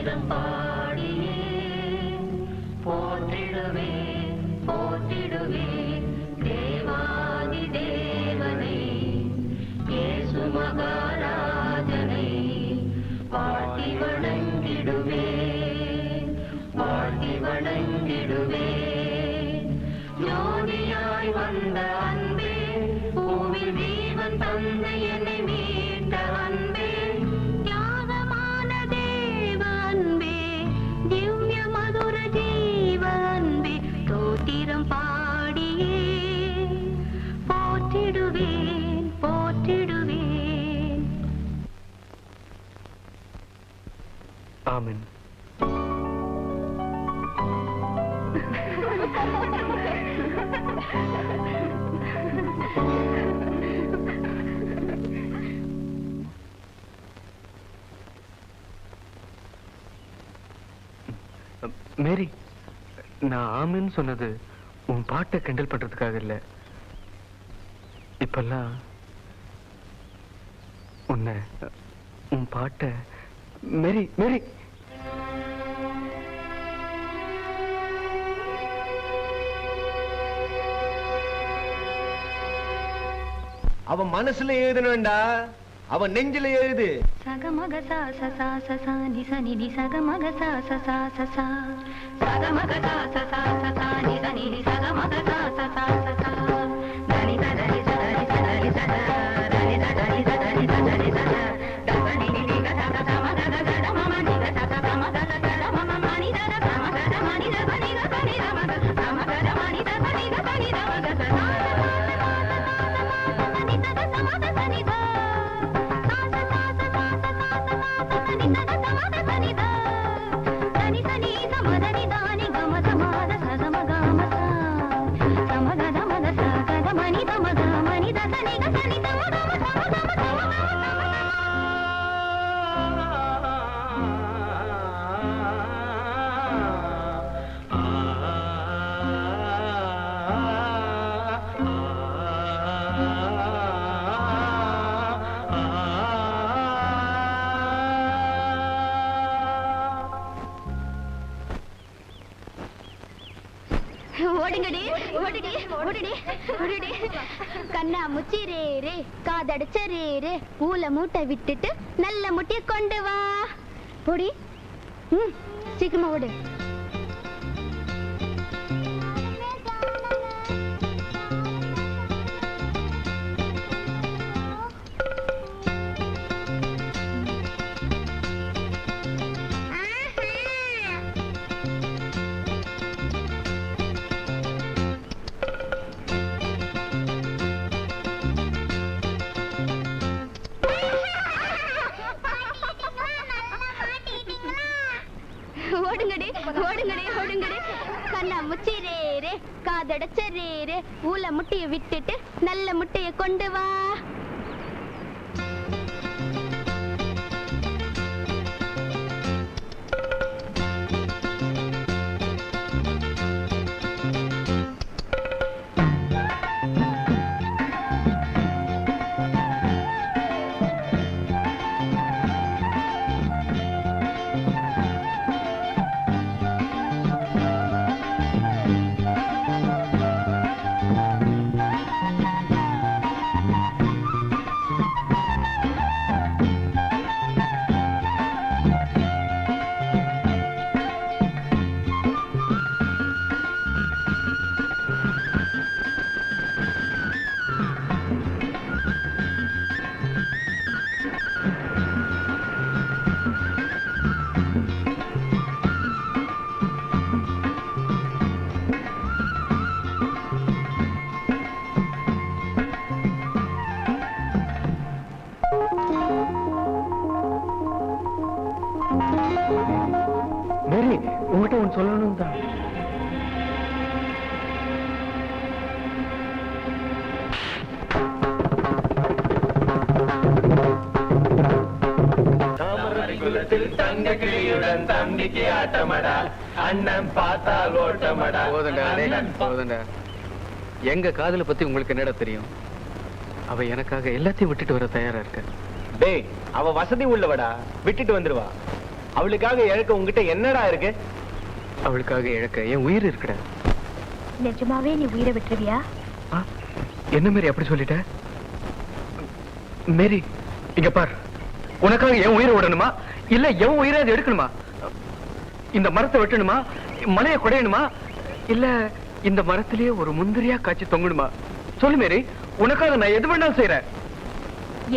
தோத்திரம் பாடியே போற்றிடுவே போற்றிடுவே தேவாதி தேவனை இயேசு மகாராஜனை வாழ்த்தி வணங்கிடுவே வாழ்த்தி வணங்கிடுவே ஜோதியாய் வந்த அன்பே பூவில் ஜீவன் தந்தை என்னை மீட்ட அன்பே தியாகமான தேவ அன்பே திவ்ய மதுர ஜீவ அன்பே தோத்திரம் பாடியே போற்றிடுவேன் போற்றிடுவேன். ஆமென். மேரி, நான் ஆமென்னு சொன்னது உன் பாட்டை கிண்டல் பண்றதுக்காக இல்ல. இப்பெல்லாம் உன்னை உன் பாட்டை மேரி மேரி அவன் மனசுல எழுதணும்டா, அவன் நெஞ்சில எழுது. சகமக சா ச சா ச சா நி ச நி நி சகமக சா ச சா ச சா சகமக சா ச சா ச சா நி ச நி நி சகமக சா ச சா ச சா தனி த தனி ச தனி ச தனி ச தனி த தனி ச தனி ச தனி ச த த நி நி நி க ச க ச ம க க ட ம ம நி க ச க ச ம க க ட ம ம ம நி த த ச ம க ட ம நி த ப நி க ப நி த ம க ச ம க ட ம நி த ப நி க ப நி த ம க ச சா கண்ணா முச்சி ரே ரே காதடிச்ச ரே ரே ஊல மூட்டை விட்டுட்டு நல்ல முட்டைய கொண்டு வா போடி. சீக்கிரமா ஓடு. கண்ணா முச்சி ரே ரே காதடிச்ச ரே ரே ஊல முட்டைய விட்டுட்டு நல்ல முட்டைய கொண்டு வா. மேரி, உங்ககிட்ட ஒன்று சொல்லணும் தான். தங்க கிளியுடன் தம்பிக்கு ஆட்டமடா, அண்ணன் பார்த்தால் ஓட்டமடா. போதண்டா. எங்க காதலை பத்தி உங்களுக்கு என்னடா தெரியும்? அவ எனக்காக எல்லாத்தையும் விட்டுட்டு வர தயாரா இருக்க. டேய், அவ வசதி உள்ளவடா, விட்டுட்டு வந்துருவா. அவளுக்காக இழக்க உங்ககிட்ட என்னடா இருக்கு? அவளுக்காக இழக்க என் உயிர் இருக்குடா. நிஜமாவே நீ உயிரை விட்டுருவியா? என்ன மேரி அப்படி சொல்லிட்ட? மேரி இங்க பார், உனக்காக என் உயிரை விடணுமா இல்ல என் உயிரை அது எடுக்கணுமா? இந்த மரத்தை வெட்டணுமா, மலையை குடையணுமா, இல்ல இந்த மரத்திலேயே ஒரு முந்திரியா காய்ச்சி தொங்கணுமா? சொல்லு மேரி, உனக்காக நான் எது வேணாலும் செய்யறேன்.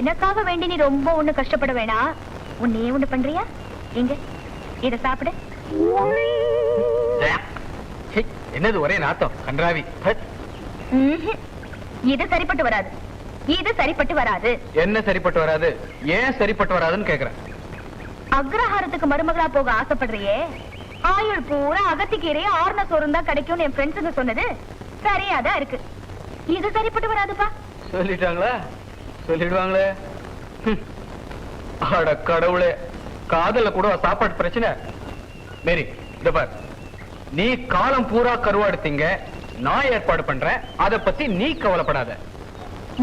எனக்காக வேண்டி நீ ரொம்ப ஒண்ணு கஷ்டப்பட வேணாம். உன்னையே ஒண்ணு பண்றியா? எங்க இத சாப்பிடு. என்னது ஒரே நாத்தம் கன்றாவி. இது சரிப்பட்டு வராது, இது சரிப்பட்டு வராது. என்ன சரிப்பட்டு வராது? ஏன் சரிப்பட்டு வராதுன்னு கேக்குறேன். அக்ரஹாரத்துக்கு மருமகளா போக ஆசைப்படுறியே, ஆயுள் பூரா அகத்திக்கீரையே ஆர்ன சோறும் தான் கிடைக்கும்னு என் ஃப்ரெண்ட்ஸுங்க சொன்னது சரியாதான் இருக்கு. இது சரிப்பட்டு வராதுப்பா. சொல்லிட்டாங்களா? சொல்லிடுவாங்களே. அட கடவுளே, காதல கூட சாப்பாடு பிரச்சனை. மேரி இத பார், நீ காலம் பூரா கருவாடுத்தீங்க, நான் ஏற்பாடு பண்றேன், அத பத்தி நீ கவலைப்படாத.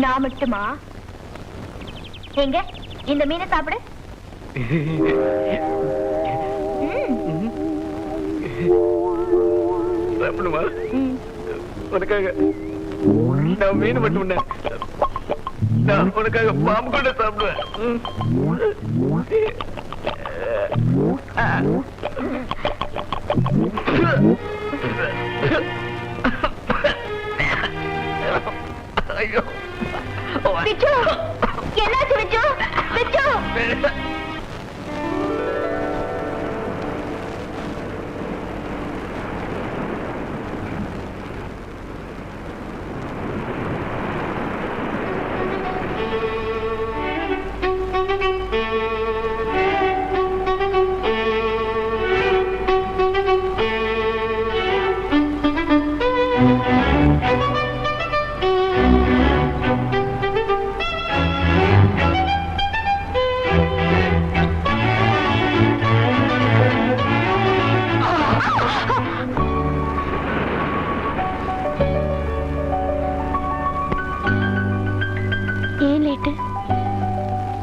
நான் மட்டுமா? எங்க இந்த மீனை சாப்பிடு. சாப்பிடுமா? உனக்காக நான் மீன் மட்டும் நான் உனக்காக பாம்பு கூட சாப்பிடுவேன். ஐயோ விச்சு, என்னாச்சு விச்சு? விச்சு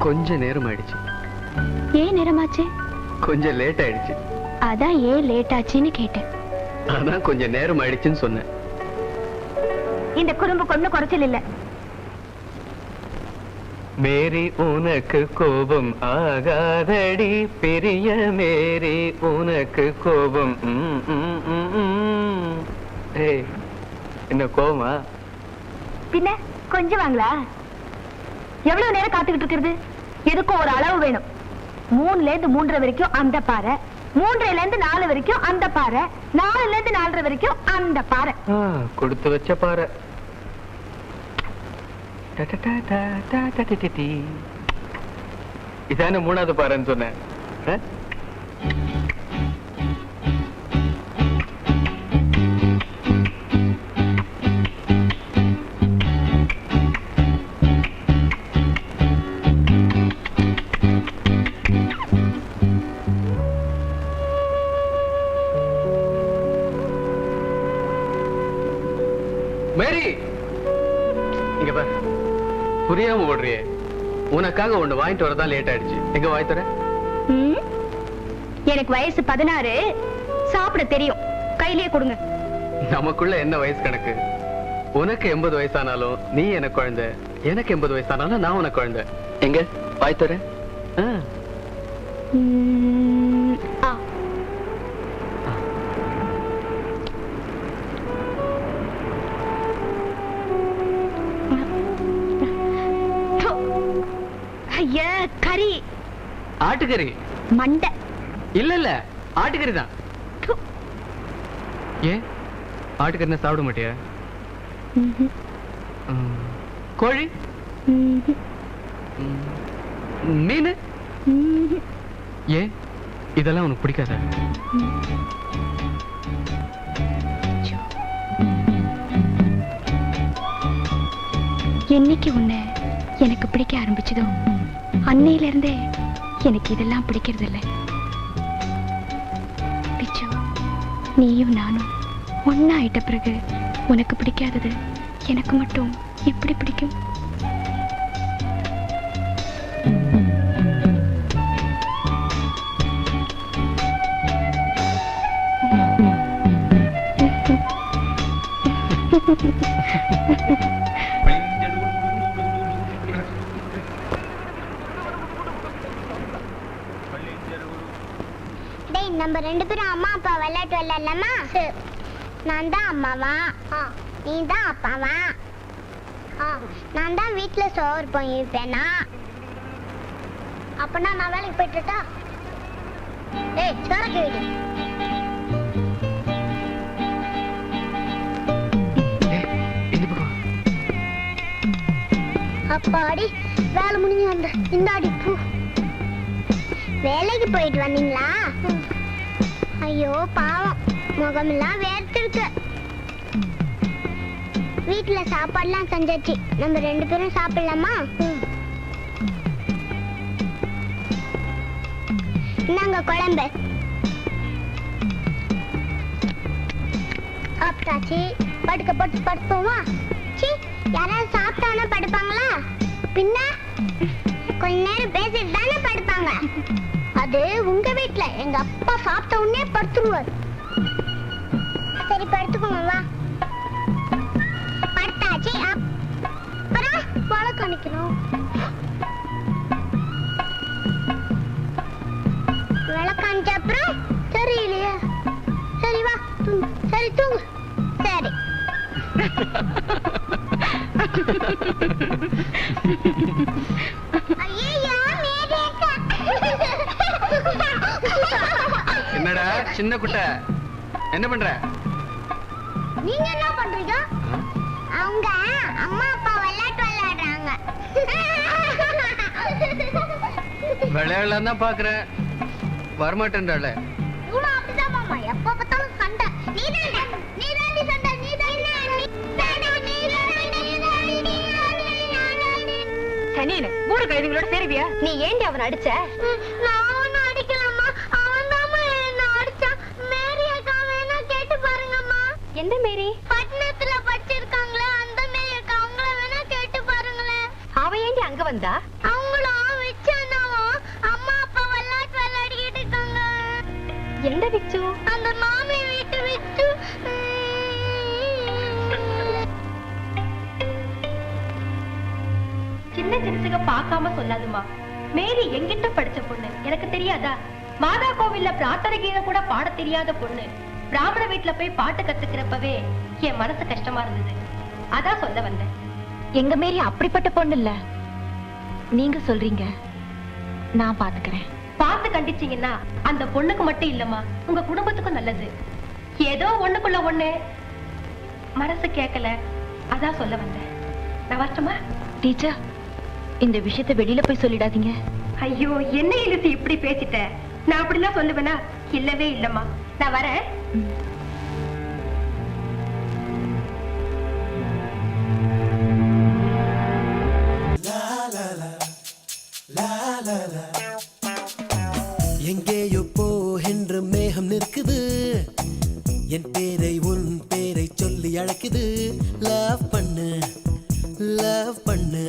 கொஞ்சம் நேரம் ஆயிடுச்சு. ஏன் நேரமாச்சு? கொஞ்சம் லேட் ஆயிடுச்சு. அதான் ஏன் லேட் ஆச்சுன்னு கேட்டேன். அதான் கொஞ்சம் நேரம் ஆயிடுச்சுன்னு சொன்னேன். இந்த குறும்பு கொண்டு குறைச்சல் இல்ல. மேரி உனக்கு கோபம் ஆகாதடி, பெரிய மேரி உனக்கு கோபம். என்ன கோபமா? பின்ன கொஞ்சம் வாங்களா? எவ்வளவு நேரம் காத்துக்கிட்டு இருக்கிறது? எதுக்கும் ஒரு அளவு வேணும். 3ல இருந்து 3:30 வரைக்கும் அந்த பாறை, 3:30ல இருந்து 4 வரைக்கும் அந்த பாறை, 4ல இருந்து 4:30 வரைக்கும் அந்த பாறை. கொடுத்து வச்ச பாறை. இதான 3வது பாறைன்னு சொன்னேன். மேரி இங்க பாரு, புரியாம ஓடுறியே. உனக்காக ஒண்ணு வாங்கிட்டு வரதான் லேட் ஆயிடுச்சு. எங்க வாங்கி தர? எனக்கு வயசு 16, சாப்பிட தெரியும். கையிலேயே கொடுங்க. நமக்குள்ள என்ன வயசு கணக்கு? உனக்கு 80 வயசானாலும் நீ எனக்கு குழந்தை, எனக்கு 80 வயசானாலும் நான் உனக்கு குழந்தை. எங்க வாங்கி தர? கறி. ஆட்டுக்கறி? மண்டை இல்ல இல்ல, ஆட்டுக்கறி தான். ஏன் ஆட்டுக்கறி சாப்பிட மாட்டியா? கோழி? மீன்? ஏன் இதெல்லாம் உனக்கு பிடிக்காத? என்னைக்கு உன்னை எனக்கு பிடிக்க ஆரம்பிச்சதோ அன்னையில இருந்தே எனக்கு இதெல்லாம் பிடிக்கிறது இல்லை. பிச்சு, நீயும் நானும் ஒன்னா ஆயிட்ட பிறகு உனக்கு பிடிக்காதது எனக்கு மட்டும் எப்படி பிடிக்கும்? டேய் நம்ம ரெண்டு பேரும் அம்மா அப்பா விளையாட்டு விளையாடலாமா? நான் தான் அம்மாவா, நீ தான் அப்பாவா? நான் தான் வீட்டுல சோறு போயிருப்பேனா? அப்பனா நான் வேலைக்கு போயிட்டுட்டா? ஏய் சோறக்கு வீடு அப்பாடி வேலை முடிஞ்சு வந்த இந்த அடி பூ. வேலைக்கு போயிட்டு வந்தீங்களா? ஐயோ பாவம், முகமெல்லாம் வேர்த்திருக்கு. வீட்டுல சாப்பாடுலாம் செஞ்சாச்சு, நம்ம ரெண்டு பேரும் சாப்பிடலாமா? இந்தாங்க குழம்பு. சாப்பிட்டாச்சு, படுக்க போட்டு படுப்போமா? சி, யாராவது சாப்பிட்டானா படுப்பாங்களா? பின்ன கொஞ்ச நேரம் பேசிட்டு தானே படுப்பாங்க. அது உங்க வீட்டுல எங்க அப்பா சாப்பிட்ட உடனே படுத்துருவார். சரி படுத்துக்கோங்க வா. படுத்தாச்சு, அப்புறம் வழக்கு அணிக்கணும். விளக்காஞ்ச அப்புறம் தெரியலையே. சரி வா தூங்கு. சரி தூங்கு. சரி என்னடா சின்ன குட்டை, என்ன பண்ற? நீங்க என்ன பண்றீங்க? அவங்க அம்மா அப்பா விளையாட்டு விளையாடுறாங்க. விளையாடலாம் தான் பாக்குறேன், வரமாட்டேன்றால. இவனும் அப்படிதான் மாமா, எப்ப பார்த்தாலும் சண்டை. நீதாண்டி சண்டை, சனியனே, மூணு கழுதைங்களோட சேருவியா? நீ ஏண்டி அவனை அடிச்ச? நான் அவனை அடிக்கலாமா, அவன் தான் என்ன அடிச்சான். மேரி அக்கா வேணா கேட்டு பாருங்கம்மா. எந்த மேரி? பட்டணத்துல படிச்சிருக்காங்களே அந்த மேரி அக்கா, அவங்கள வேணா கேட்டு பாருங்களேன். அவ ஏண்டி அங்க வந்தா? அவங்களும் வச்சானாவும் அம்மா அப்பா விளையாட்டு விளையாடிக்கிட்டு இருக்காங்க. எந்த விச்சு? அந்த மாமி வீட்டு விச்சு. சின்ன சிறுசுக பார்க்காம சொல்லாதுமா. மேரி எங்கிட்ட படிச்ச பொண்ணு, எனக்கு தெரியாதா? மாதா கோவில்ல பிரார்த்தனை கீதை கூட பாட தெரியாத பொண்ணு பிராமண வீட்டுல போய் பாட்டு கத்துக்கிறப்பவே என் மனசு கஷ்டமா இருந்தது. அதான் சொல்ல வந்தேன். எங்க மேரி அப்படிப்பட்ட பொண்ணு இல்ல. நீங்க சொல்றீங்க, நான் பாத்துக்கிறேன். பார்த்து கண்டிச்சீங்கன்னா அந்த பொண்ணுக்கு மட்டும் இல்லம்மா, உங்க குடும்பத்துக்கும் நல்லது. ஏதோ ஒண்ணுக்குள்ள ஒண்ணு மனசு கேட்கல, அதான் சொல்ல வந்தேன். நான் வரட்டுமா? டீச்சர், இந்த விஷயத்தை வெளியில போய் சொல்லிடாதீங்க. ஐயோ, என்ன இழுத்து இப்படி பேசிட்ட? நான் அப்படிலாம் சொல்லுவேனா? இல்லவே இல்லம்மா, நான் வரேன். எங்கேயோ போகின்ற மேகம் நிற்குது, என் பேரை உன் பேரை சொல்லி அழைக்குது. லவ் பண்ணு, லவ் பண்ணு.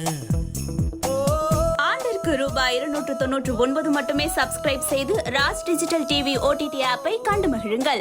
ஆண்டிற்கு ரூபாய் 299 மட்டுமே சப்ஸ்கிரைப் செய்து ராஜ் டிஜிட்டல் டிவி OTT ஆப்பை கண்டு மகிழுங்கள்.